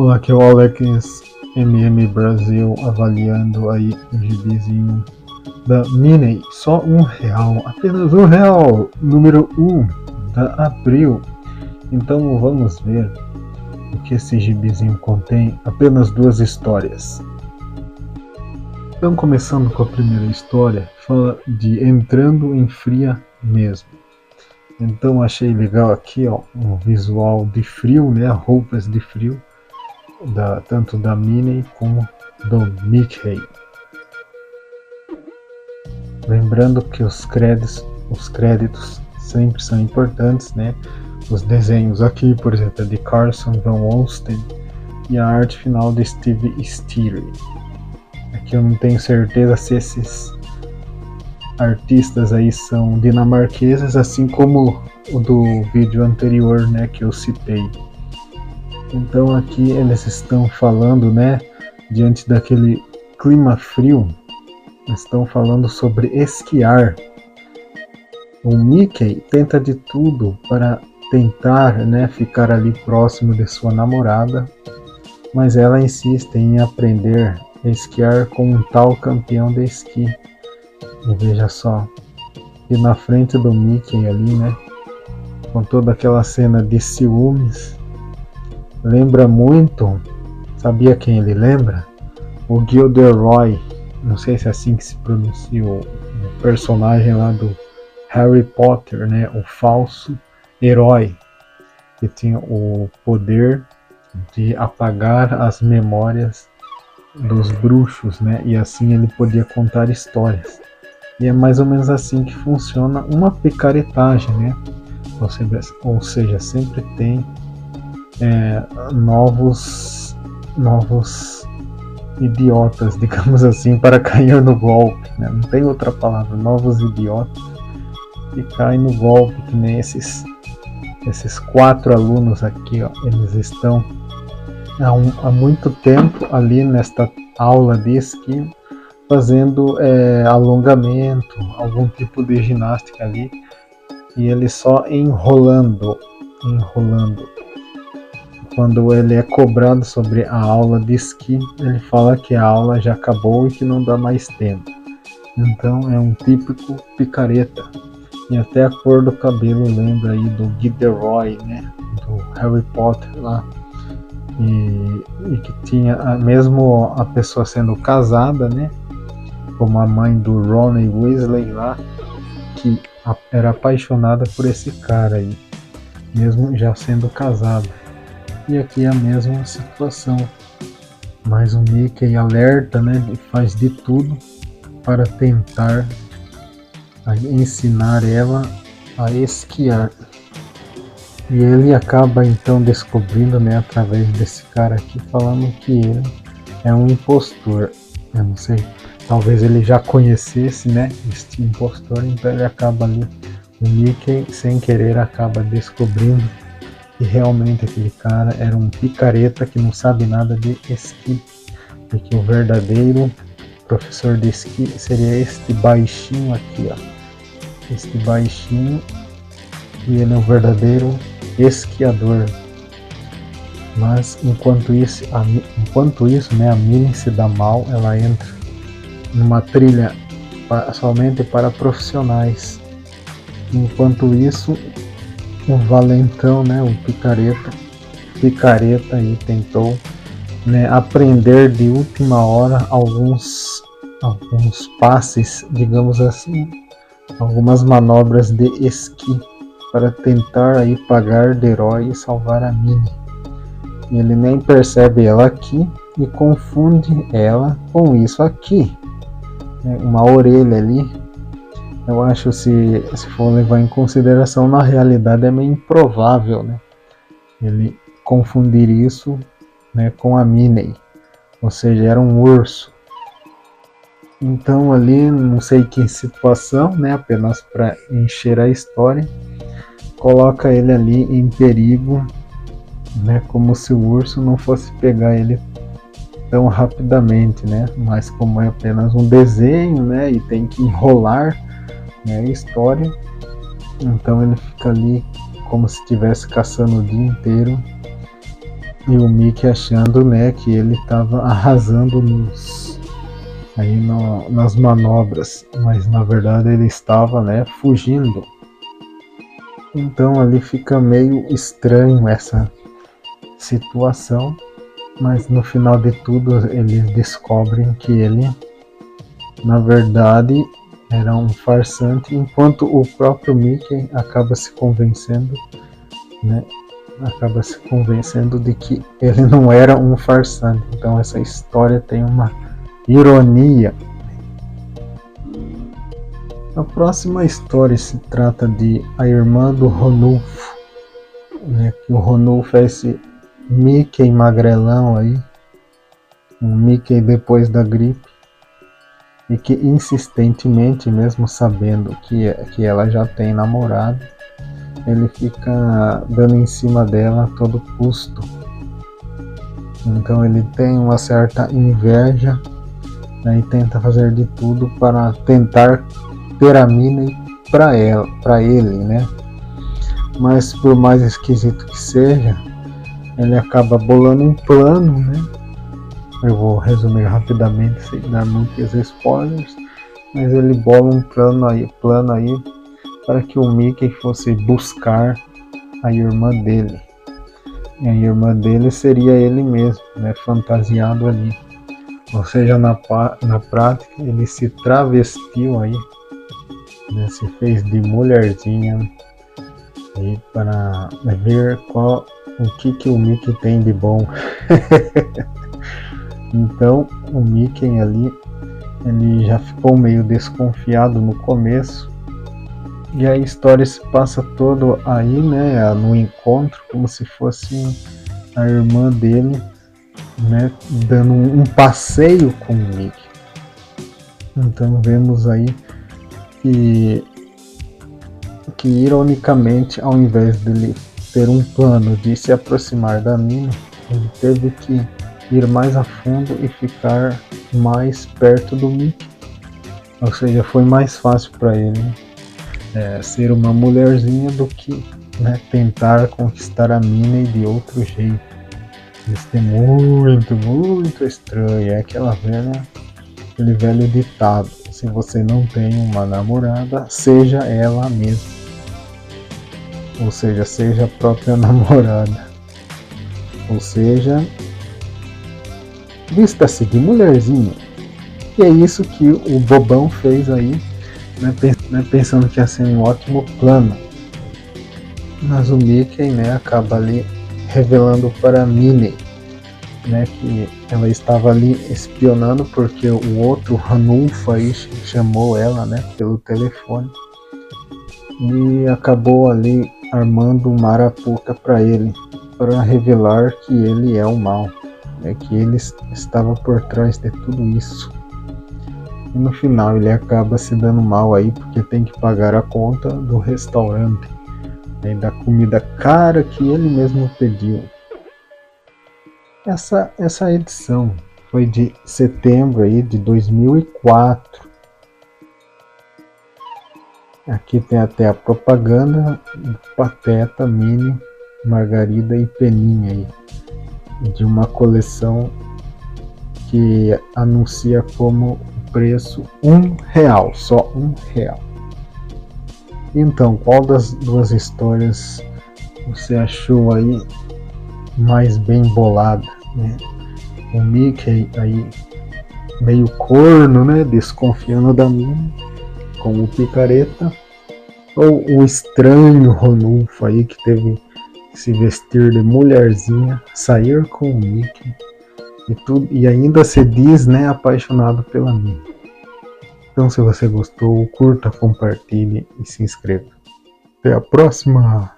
Olá, aqui é o Alex MM Brasil avaliando aí o gibizinho da Minnie. Só R$1, apenas R$1, número 1 da Abril. Então vamos ver o que esse gibizinho contém. Apenas 2 histórias. Então, começando com a primeira história, fala de entrando em fria mesmo. Então achei legal aqui, ó, um visual de frio, né, roupas de frio, tanto da Minnie como do Mickey. Lembrando que os créditos sempre são importantes, né? Os desenhos aqui, por exemplo, é de Carson Van Olsten e a arte final de Steve Steele. Aqui eu não tenho certeza se esses artistas aí são dinamarqueses, assim como o do vídeo anterior, né, que eu citei. Então aqui eles estão falando, né, diante daquele clima frio, estão falando sobre esquiar. O Mickey tenta de tudo para tentar, né, ficar ali próximo de sua namorada, mas ela insiste em aprender a esquiar com um tal campeão de esqui. E veja só, e na frente do Mickey ali, né, com toda aquela cena de ciúmes, lembra muito, sabia quem ele lembra? O Gilderoy, não sei se é assim que se pronuncia, o personagem lá do Harry Potter, né, o falso herói, que tinha o poder de apagar as memórias dos bruxos, né, e assim ele podia contar histórias. E é mais ou menos assim que funciona uma picaretagem, né? Ou seja, sempre tem novos idiotas, digamos assim, para cair no golpe, né? Não tem outra palavra, novos idiotas que caem no golpe, que nem esses 4 alunos aqui, ó, eles estão há muito tempo ali nesta aula de esqui, fazendo alongamento, algum tipo de ginástica ali, e ele só enrolando. Quando ele é cobrado sobre a aula de esqui, ele fala que a aula já acabou e que não dá mais tempo. Então é um típico picareta. E até a cor do cabelo lembra aí do Gilderoy, né, do Harry Potter lá. E que tinha, mesmo a pessoa sendo casada, né, como a mãe do Ron Weasley lá, que era apaixonada por esse cara aí, mesmo já sendo casada. E aqui é a mesma situação, mas o Mickey alerta, né, e faz de tudo para tentar ensinar ela a esquiar. E ele acaba então descobrindo, né, através desse cara aqui, falando que ele é um impostor. Eu não sei, talvez ele já conhecesse, né, este impostor, então ele acaba ali, o Mickey, sem querer, acaba descobrindo que realmente aquele cara era um picareta que não sabe nada de esqui, e que o verdadeiro professor de esqui seria este baixinho aqui, ó, este baixinho, e ele é o verdadeiro esquiador. Mas enquanto isso, né, a Minnie se dá mal, ela entra numa trilha somente para profissionais. Enquanto isso, o valentão, né, o picareta aí tentou, né, aprender de última hora alguns passes, digamos assim, algumas manobras de esqui para tentar aí pagar de herói e salvar a Minnie. E ele nem percebe ela aqui e confunde ela com isso aqui, né, uma orelha ali. Eu acho, se for levar em consideração, na realidade é meio improvável, né, ele confundir isso, né, com a Minnie, ou seja, era um urso. Então ali, não sei que situação, né, apenas para encher a história, coloca ele ali em perigo, né, como se o urso não fosse pegar ele tão rapidamente, né, mas como é apenas um desenho, né, e tem que enrolar, né, a história, então ele fica ali como se estivesse caçando o dia inteiro E o Mickey achando, né, que ele estava arrasando nas manobras, mas na verdade ele estava, né, fugindo. Então ali fica meio estranho essa situação, mas no final de tudo eles descobrem que ele, na verdade, era um farsante, enquanto o próprio Mickey acaba se convencendo, né, de que ele não era um farsante. Então essa história tem uma ironia. A próxima história se trata de a irmã do Ronulfo, né, que o Ronulfo é esse Mickey magrelão aí, um Mickey depois da gripe, e que insistentemente, mesmo sabendo que ela já tem namorado, ele fica dando em cima dela a todo custo. Então ele tem uma certa inveja, né, e tenta fazer de tudo para tentar ter a mina para ele, né? Mas por mais esquisito que seja, ele acaba bolando um plano, né? Eu vou resumir rapidamente sem dar muitos spoilers, mas ele bola um plano aí para que o Mickey fosse buscar a irmã dele. E a irmã dele seria ele mesmo, né, fantasiado ali. Ou seja, na prática ele se travestiu aí, né, se fez de mulherzinha aí para ver o que o Mickey tem de bom. Então o Mickey ali, ele já ficou meio desconfiado no começo, e a história se passa todo aí, né, no encontro, como se fosse a irmã dele, né, dando um passeio com o Mickey. Então vemos aí que ironicamente, ao invés dele ter um plano de se aproximar da mina, ele teve que ir mais a fundo e ficar mais perto do Mickey. Ou seja, foi mais fácil para ele ser uma mulherzinha do que, né, tentar conquistar a mina de outro jeito. Isso é muito, muito estranho. É aquele velho ditado: se você não tem uma namorada, seja ela mesma. Ou seja, seja a própria namorada. Ou seja, vista-se de mulherzinha. E é isso que o bobão fez aí, né, pensando que ia ser um ótimo plano. Mas o Mickey, né, acaba ali revelando para a Minnie, né, que ela estava ali espionando porque o outro Ranulfo aí chamou ela, né, pelo telefone, e acabou ali armando uma arapuca para ele, para revelar que ele é o mal, né, que ele estava por trás de tudo isso. E no final ele acaba se dando mal aí porque tem que pagar a conta do restaurante, né, da comida cara que ele mesmo pediu. Essa edição foi de setembro aí de 2004. Aqui tem até a propaganda do Pateta, Minnie, Margarida e Peninha aí, de uma coleção que anuncia como o preço R$1, só R$1. Então, qual das duas histórias você achou aí mais bem bolada, né? O Mickey aí meio corno, né, desconfiando da Minnie como picareta, ou o estranho Ronulfo aí que teve que se vestir de mulherzinha, sair com o Mickey e ainda se diz, né, apaixonado pela Minnie. Então, se você gostou, curta, compartilhe e se inscreva. Até a próxima!